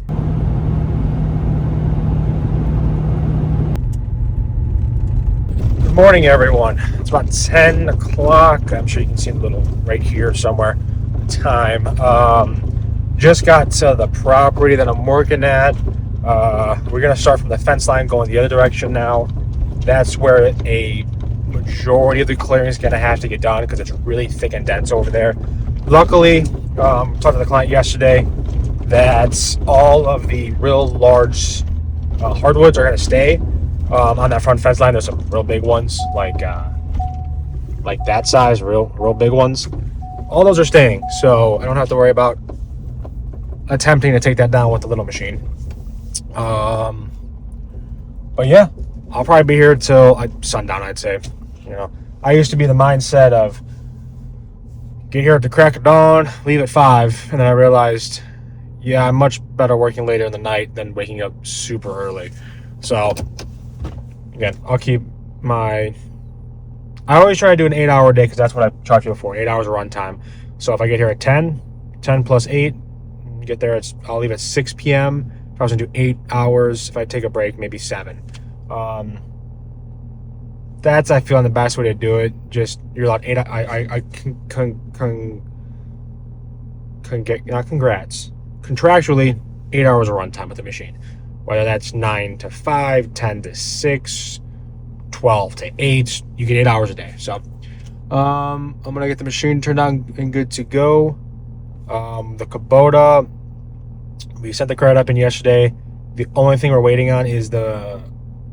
Good morning, everyone. It's about 10 o'clock. I'm sure you can see a little right here somewhere. Time. Just got to the property that I'm working at. We're going to start from the fence line going the other direction now. That's where a majority of the clearing is going to have to get done because it's really thick and dense over there. Luckily, talked to the client yesterday that all of the real large hardwoods are going to stay. On that front fence line, there's some real big ones, like that size, real big ones. All those are staying, so I don't have to worry about attempting to take that down with the little machine. But yeah, I'll probably be here till sundown, I'd say. I used to be the mindset of get here at the crack of dawn, leave at 5, and then I realized, yeah, I'm much better working later in the night than waking up super early. So again, I'll keep I always try to do an 8-hour day because that's what I charge you for, 8 hours of run time. So if I get here at 10 plus 8, get there, I'll leave at 6 p.m. If I was going to do 8 hours, if I take a break, maybe 7. That's, I feel, the best way to do it. Just, you're allowed 8, contractually, 8 hours of run time with the machine. Whether that's 9 to 5, 10 to 6, 12 to 8, you get 8 hours a day. So I'm going to get the machine turned on and good to go. The Kubota, we sent the credit up in yesterday. The only thing we're waiting on is the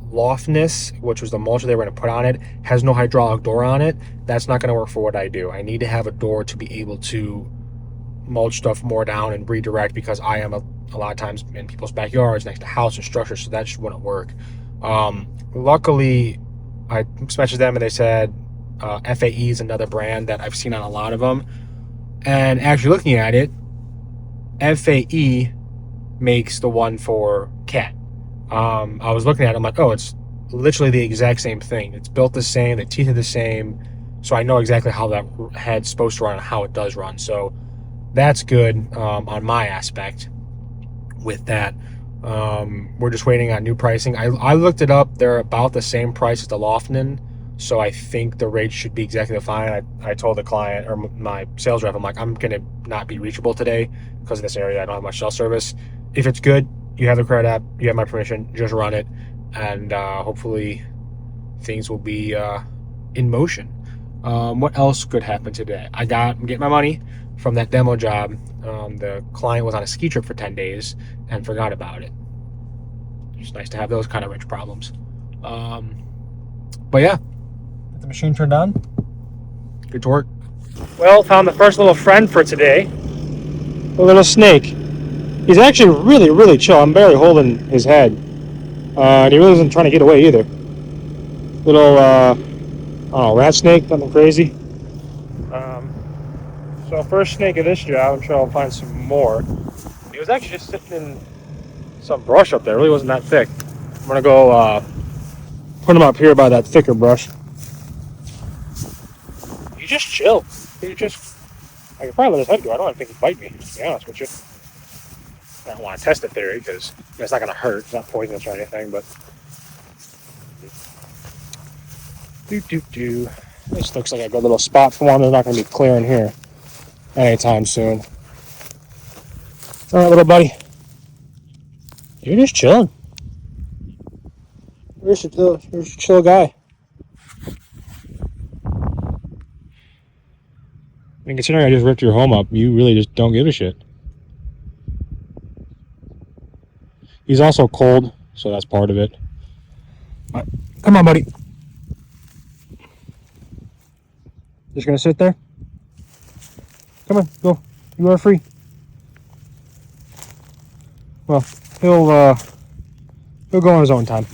Loftness, which was the mulch they were going to put on it. Has no hydraulic door on it. That's not going to work for what I do. I need to have a door to be able to mulch stuff more down and redirect, because I am a lot of times in people's backyards next to house and structures, so that just wouldn't work. Luckily, I messaged them and they said FAE is another brand that I've seen on a lot of them. And actually looking at it, FAE makes the one for cat. I was looking at it, I'm like, oh, it's literally the exact same thing. It's built the same, the teeth are the same, so I know exactly how that head's supposed to run and how it does run. So that's good on my aspect with that. We're just waiting on new pricing. I looked it up. They're about the same price as the Lofton, so I think the rate should be exactly fine. I told the client, or my sales rep, I'm like, I'm going to not be reachable today because of this area. I don't have much cell service. If it's good, you have the credit app, you have my permission, just run it, and hopefully things will be in motion. What else could happen today? I'm getting my money from that demo job. The client was on a ski trip for 10 days and forgot about it. It's nice to have those kind of rich problems. But yeah, get the machine turned on. Good to work. Well, found the first little friend for today. A little snake. He's actually really, really chill. I'm barely holding his head. And he really isn't trying to get away either. Little, rat snake, nothing crazy. So first snake of this job, I'm sure I'll find some more. He was actually just sitting in some brush up there. It really wasn't that thick. I'm gonna go put him up here by that thicker brush. You just chill. I could probably let his head go. I don't think he'd bite me, to be honest with you. I don't want to test the theory because it's not going to hurt. It's not poisonous or anything, but this looks like a good little spot for one. They're not going to be clearing here anytime soon. All right, little buddy. You're just chilling. You're just a chill guy. I mean, considering I just ripped your home up, you really just don't give a shit. He's also cold, so that's part of it. All right, come on, buddy. Just gonna sit there? Come on, go. You are free. Well, he'll go on his own time.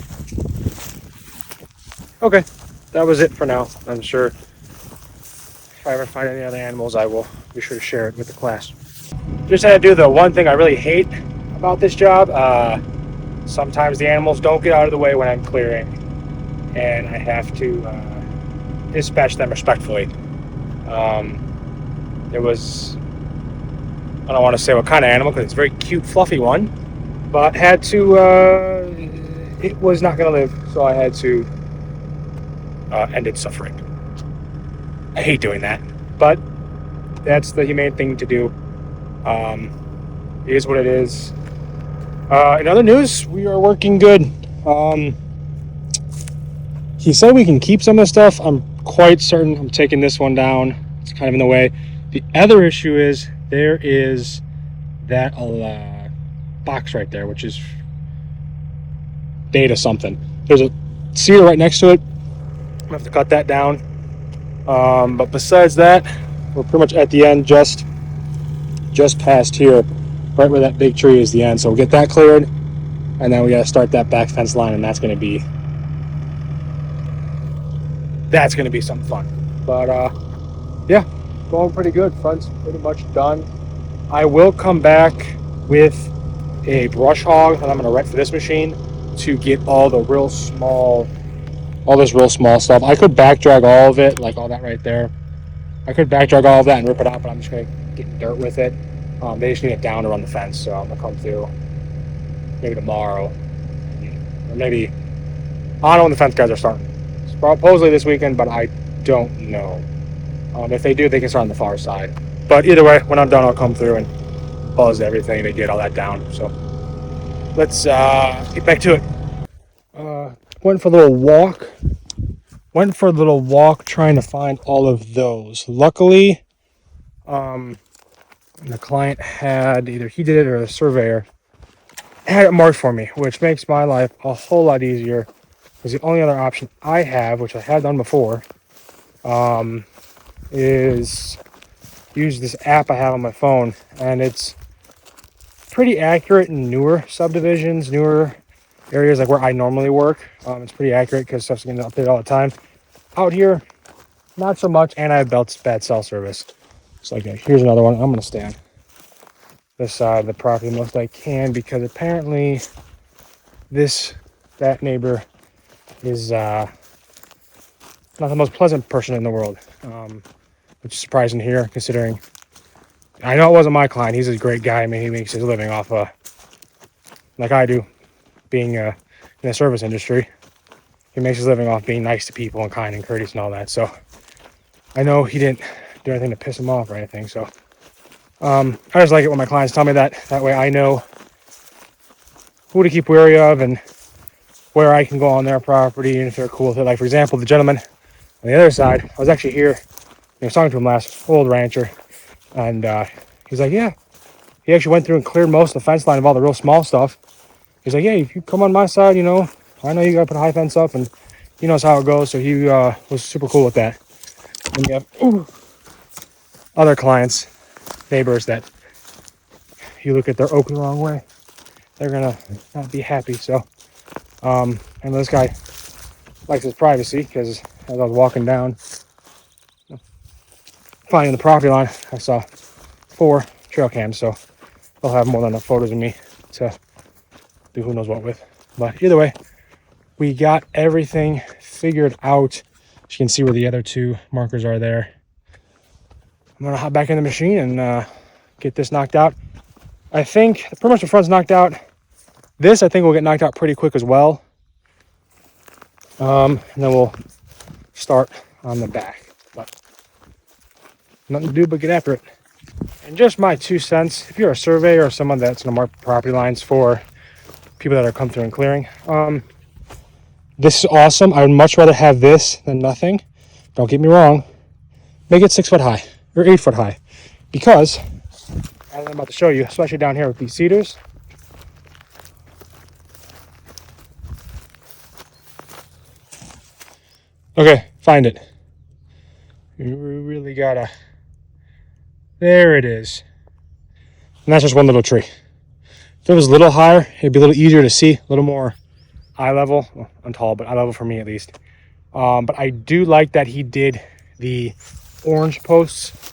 Okay, that was it for now. I'm sure if I ever find any other animals, I will be sure to share it with the class. Just had to do the one thing I really hate about this job. Sometimes the animals don't get out of the way when I'm clearing, and I have to dispatch them respectfully. There was, I don't want to say what kind of animal because it's a very cute, fluffy one. but had to. It was not going to live, so I had to end its suffering. I hate doing that, but that's the humane thing to do. It is what it is. In other news, we are working good. He said we can keep some of the stuff. I'm quite certain I'm taking this one down. It's kind of in the way. The other issue is there is that box right there, which is data something. There's a cedar right next to it. I'm gonna have to cut that down. But besides that, we're pretty much at the end, just past here, right where that big tree is the end. So we'll get that cleared, and then we gotta start that back fence line, and that's gonna be something fun. But yeah, going pretty good. Front's pretty much done. I will come back with a brush hog that I'm gonna rent for this machine to get all this real small stuff. I could back drag all of it, like all that right there. I could back drag all of that and rip it out, but I'm just gonna get in dirt with it. They just need it down to run the fence, so I'm gonna come through maybe tomorrow, or maybe I don't know when the fence guys are starting. Supposedly this weekend, but I don't know. If they do, they can start on the far side. But either way, when I'm done, I'll come through and pause everything to get all that down. So let's get back to it. Went for a little walk trying to find all of those. Luckily, the client had, either he did it or the surveyor had it marked for me, which makes my life a whole lot easier, because the only other option I have, which I have done before, is use this app I have on my phone, and it's pretty accurate in newer subdivisions, newer areas like where I normally work. It's pretty accurate because stuff's getting updated all the time. Out here, not so much, and I have bad cell service. So like, here's another one. I'm gonna stay on this side of the property the most I can, because apparently that neighbor is not the most pleasant person in the world, which is surprising to hear, considering I know it wasn't my client. He's a great guy. I mean, he makes his living off like I do, being in the service industry. He makes his living off being nice to people and kind and courteous and all that. So I know he didn't do anything to piss him off or anything. So I just like it when my clients tell me that. That way I know who to keep wary of and where I can go on their property, and if they're cool with it. Like, for example, the gentleman on the other side, I was actually here. I was talking to him last, old rancher, and he's like, yeah. He actually went through and cleared most of the fence line of all the real small stuff. He's like, yeah, if you come on my side, I know you got to put a high fence up, and he knows how it goes. So he was super cool with that. And you have other clients, neighbors, that you look at their oak the wrong way, they're gonna not be happy. So and this guy likes his privacy, because as I was walking down, finding the property line, I saw 4 trail cams, so they'll have more than enough photos of me to do who knows what with. But either way, we got everything figured out. As you can see where the other 2 markers are there. I'm gonna hop back in the machine and get this knocked out. I think pretty much the front's knocked out. This, I think, will get knocked out pretty quick as well. And then we'll start on the back. But nothing to do but get after it. And just my 2 cents, if you're a surveyor or someone that's going to mark property lines for people that are come through and clearing, this is awesome. I would much rather have this than nothing. Don't get me wrong. Make it 6 foot high or 8 foot high, because as I'm about to show you, especially down here with these cedars, okay, find it. You really gotta. There it is. And that's just one little tree. If it was a little higher, it'd be a little easier to see, a little more eye level. Well, I'm tall, but eye level for me at least. But I do like that he did the orange posts.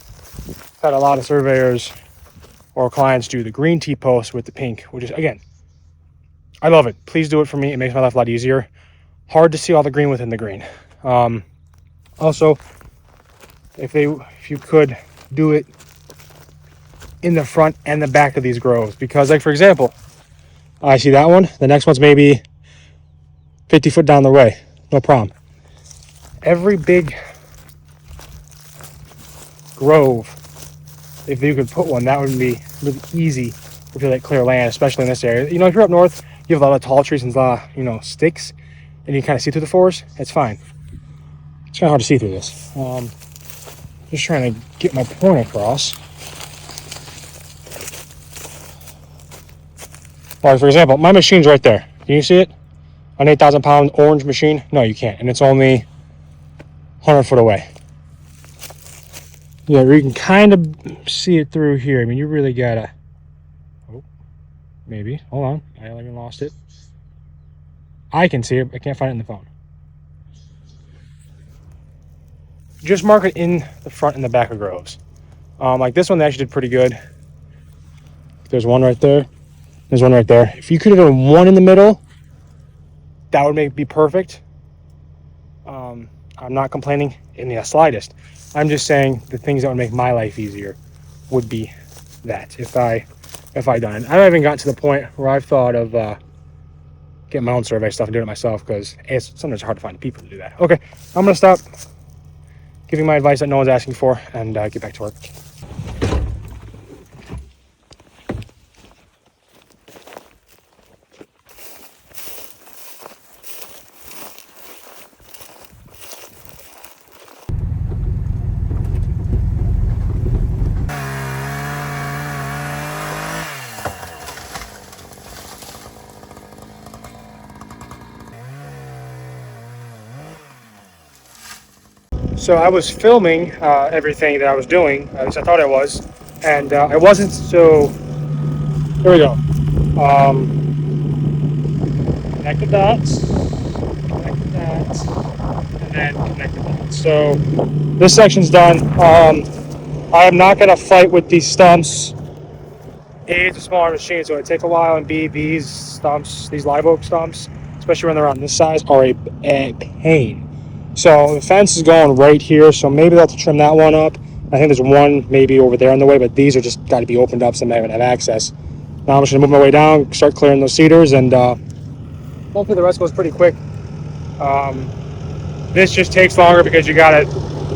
Had a lot of surveyors or clients do the green T-posts with the pink, which is, again, I love it. Please do it for me. It makes my life a lot easier. Hard to see all the green within the green. Also, if you could do it in the front and the back of these groves, because, like, for example, I see that one. The next one's maybe 50 foot down the way. No problem. Every big grove, if you could put one, that would be really easy if you like clear land, especially in this area. You know, if you're up north, you have a lot of tall trees and a lot of, you know, sticks, and you kind of see through the forest. It's fine. It's kind of hard to see through this. Just trying to get my point across. All right, for example, my machine's right there. Can you see it? An 8,000 pound orange machine? No, you can't. And it's only 100 foot away. Yeah, you can kind of see it through here. I mean, you really gotta. Oh, maybe. Hold on. I even lost it. I can see it. I can't find it in the phone. Just mark it in the front and the back of groves. Like this one, they actually did pretty good. There's one right there. There's one right there. If you could have done one in the middle, that would be perfect. I'm not complaining in the slightest. I'm just saying the things that would make my life easier would be that if I done it. I haven't even gotten to the point where I've thought of getting my own survey stuff and doing it myself, because it's sometimes hard to find people to do that. Okay, I'm gonna stop giving my advice that no one's asking for and get back to work. So I was filming everything that I was doing, at least I thought I was, and I wasn't. So here we go. Connect the dots, connect the dots, and then connect the dots. So this section's done. I am not going to fight with these stumps. A, it's a smaller machine, so it takes a while, and B, these stumps, these live oak stumps, especially when they're on this size, are a pain. So the fence is going right here, so maybe they'll have to trim that one up. I think there's one maybe over there in the way, but these are just got to be opened up so I'm not going to have access. Now I'm just going to move my way down, start clearing those cedars, and hopefully the rest goes pretty quick. This just takes longer because you got to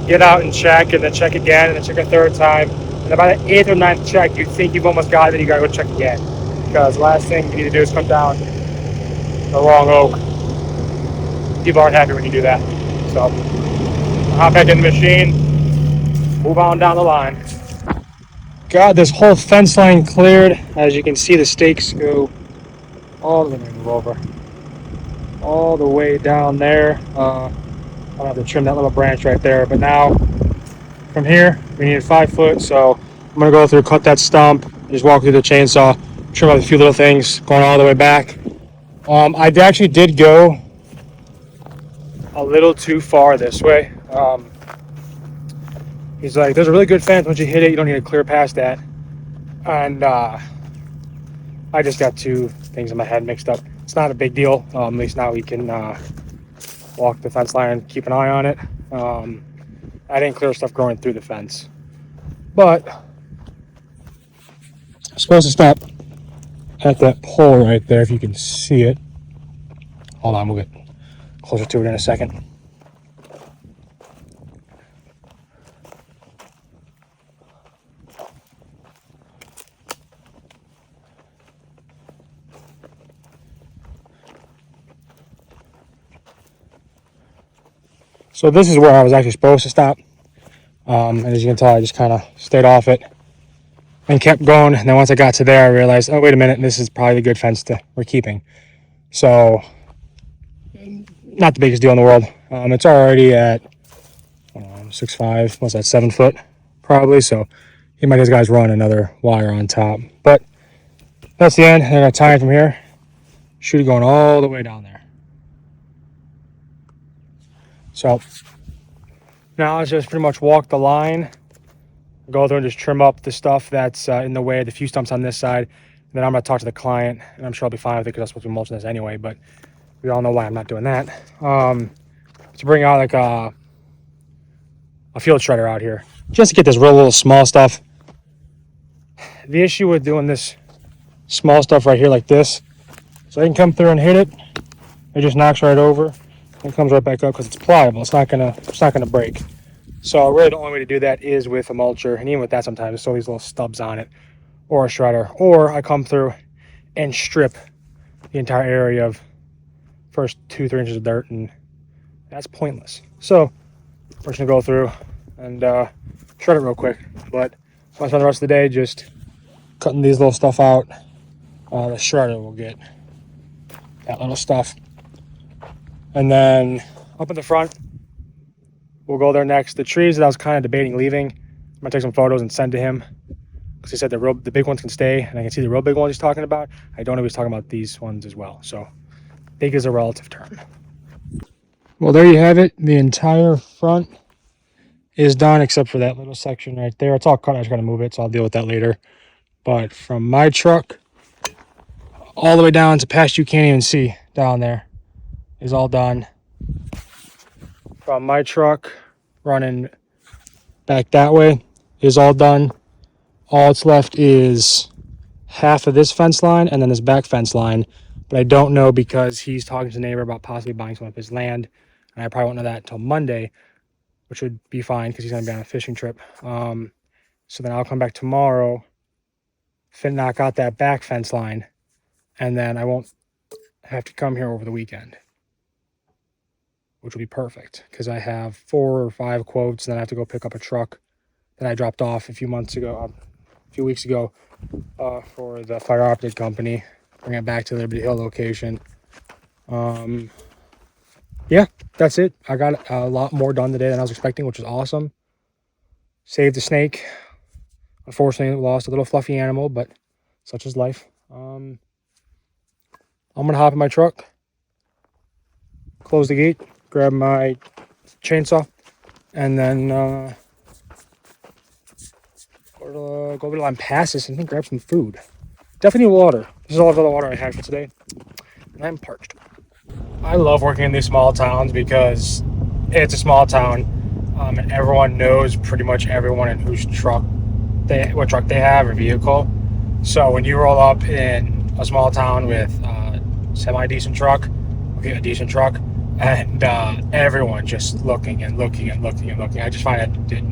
get out and check, and then check again, and then check a third time. And by the 8th or 9th check, you think you've almost got it, and you got to go check again. Because the last thing you need to do is come down the wrong oak. People aren't happy when you do that. So I'll hop back in the machine, move on down the line. Got this whole fence line cleared. As you can see, the stakes go all the way over, all the way down there. I'll have to trim that little branch right there. But now, from here, we need 5 foot. So I'm gonna go through, cut that stump, just walk through the chainsaw, trim out a few little things, going all the way back. I actually did go a little too far this way. He's like, there's a really good fence. Once you hit it, you don't need to clear past that. And I just got two things in my head mixed up. It's not a big deal. At least now we can walk the fence line and keep an eye on it. I didn't clear stuff growing through the fence. But I'm supposed to stop at that pole right there, if you can see it. Hold on, we'll get closer to it in a second. So this is where I was actually supposed to stop. And as you can tell, I just kind of stayed off it and kept going. And then once I got to there, I realized, oh, wait a minute, this is probably the good fence we're keeping. So not the biggest deal in the world. It's already at 6'5", what's that, 7 foot probably. So he might have his guys run another wire on top. But that's the end. I'm going to tie it from here. Shoot it going all the way down there. So now let's just pretty much walk the line, go through and just trim up the stuff that's in the way, the few stumps on this side. And then I'm going to talk to the client, and I'm sure I'll be fine with it because I'm supposed to be mulching this anyway, but we all know why I'm not doing that. To bring out like a field shredder out here, just to get this real little small stuff. The issue with doing this small stuff right here like this So they can come through and hit it. It just knocks right over and comes right back up because it's pliable. It's not gonna break. So really the only way to do that is with a mulcher, and even with that sometimes there's still these little stubs on it, or a shredder, or I come through and strip the entire area of first 2-3 inches of dirt, and that's pointless. So we're just gonna go through and shred it real quick. But I'll spend the rest of the day just cutting these little stuff out. The shredder will get that little stuff. And then up in the front, we'll go there next. The trees that I was kind of debating leaving, I'm gonna take some photos and send to him because he said the big ones can stay, and I can see the real big ones he's talking about. I don't know if he's talking about these ones as well. So big is a relative term. Well, there you have it. The entire front is done except for that little section right there. It's all cut. I just gotta move it, so I'll deal with that later. But from my truck all the way down to past you can't even see down there is all done. From my truck running back that way is all done. All it's left is half of this fence line and then this back fence line. But I don't know because he's talking to the neighbor about possibly buying some of his land. And I probably won't know that until Monday, which would be fine because he's going to be on a fishing trip. So then I'll come back tomorrow, knock out that back fence line, and then I won't have to come here over the weekend, which will be perfect because I have 4 or 5 quotes. And then I have to go pick up a truck that I dropped off a few weeks ago for the fiber optic company, bring it back to the Liberty Hill location. Yeah, that's it. I got a lot more done today than I was expecting, which is awesome. Saved the snake. Unfortunately, lost a little fluffy animal, but such is life. I'm gonna hop in my truck, close the gate, grab my chainsaw, and then go over to Lampasas and grab some food. Definitely need water. This is all of the water I have for today, and I'm parched. I love working in these small towns because it's a small town, and everyone knows pretty much everyone in what truck they have or vehicle. So when you roll up in a small town with a semi-decent truck, a decent truck, and everyone just looking and looking and looking and looking, I just find it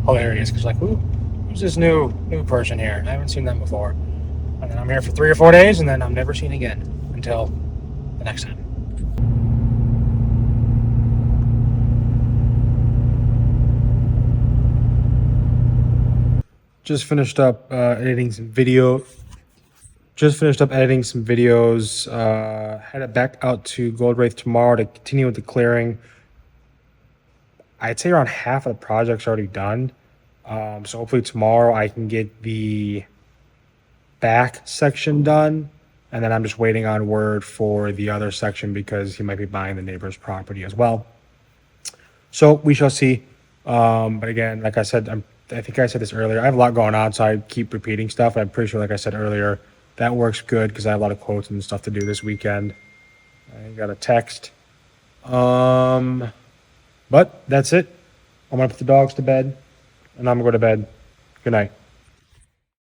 hilarious because like, who's this new person here? I haven't seen them before. And then I'm here for 3 or 4 days, and then I'm never seen again until the next time. Just finished up editing some videos. Headed back out to Gold Wraith tomorrow to continue with the clearing. I'd say around half of the project's already done. So hopefully tomorrow I can get the back section done. And then I'm just waiting on word for the other section because he might be buying the neighbor's property as well. So we shall see. But again, like I said, I think I said this earlier. I have a lot going on, so I keep repeating stuff. I'm pretty sure, like I said earlier, that works good because I have a lot of quotes and stuff to do this weekend. I got a text. But that's it. I'm gonna put the dogs to bed, and I'm gonna go to bed. Good night.